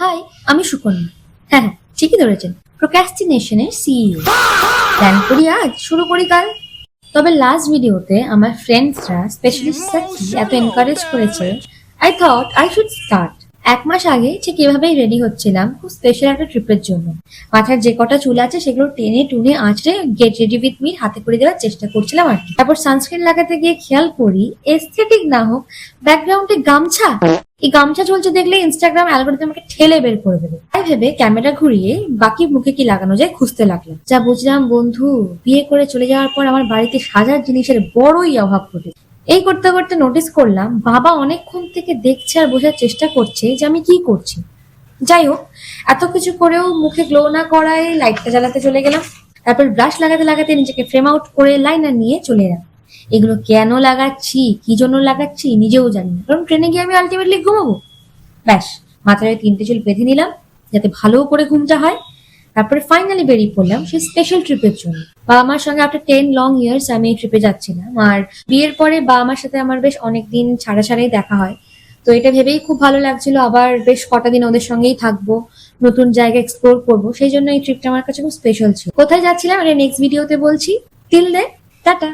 High, আমি সুকন্যা। হ্যাঁ, ঠিকই ধরেছেন, প্রোক্রাস্টিনেশনের সিইও। প্ল্যান করি আজ, শুরু করি কাল। তবে লাস্ট ভিডিওতে আমার ফ্রেন্ডসরা স্পেশালি সাকি এত এনকারেজ করেছে, I thought I should start. 1 মাস আগে ঠিক এভাবেই রেডি হচ্ছিলাম খুব স্পেশাল একটা ট্রিপের জন্য। মাথার যে কটা চুল আছে সেগুলো টেনে টুনে আঁচড়ে গেট রেডি উইথ মি হাতে করে দেওয়ার চেষ্টা করছিলাম আর কি। তারপর সানস্ক্রিন লাগাতে গিয়ে খেয়াল করি এস্থেটিক না হোক, ব্যাকগ্রাউন্ডে গামছা। এই গামছা চলছে দেখলে ইনস্টাগ্রাম অ্যালগোরিদম আমাকে ঠেলে বের করে দেবে। তাই ভেবে ক্যামেরা ঘুরিয়ে বাকি মুখে কি লাগানো যায় খুঁজতে লাগলাম। যা বুঝলাম বন্ধু, বিয়ে করে চলে যাওয়ার পর আমার বাড়িতে সাজার জিনিসের বড়ই অভাব ঘটে। এই করতে করতে নোটিস করলাম বাবা অনেকক্ষণ থেকে দেখছে আর বোঝার চেষ্টা করছে যে আমি কি করছি। যাই হোক, এত কিছু করেও মুখে গ্লো না করায় লাইটটা জ্বালাতে চলে গেলাম। তারপর ব্রাশ লাগাতে লাগাতে নিজেকে ফ্রেম আউট করে লাইনার নিয়ে চলে এলাম। এগুলো কেন লাগাচ্ছি, কি জন্য লাগাচ্ছি নিজেও জানি না, কারণ ট্রেনে গিয়ে আমি আলটিমেটলি ঘুমাবো। ব্যাস, মাথায় 3টে চুল বেঁধে নিলাম যাতে ভালো করে ঘুমটা হয়। তারপরে ফাইনালি বেরিয়ে পড়লাম সেই স্পেশাল ট্রিপের জন্য। বাবা মার সঙ্গে আফটার 10 লং ইয়ার্স আমি এই ট্রিপে যাচ্ছিলাম। আর বিয়ের পরে বাবা মার সাথে আমার বেশ অনেকদিন ছাড়া ছাড়াই দেখা হয়। তো এটা ভেবেই খুব ভালো লাগছিল, আবার বেশ কটা দিন ওদের সঙ্গেই থাকবো, নতুন জায়গা এক্সপ্লোর করবো। সেই জন্য এই ট্রিপটা আমার কাছে খুব স্পেশাল ছিল। কোথায় যাচ্ছিলাম এটা নেক্সট ভিডিওতে বলছি। Till then, tata.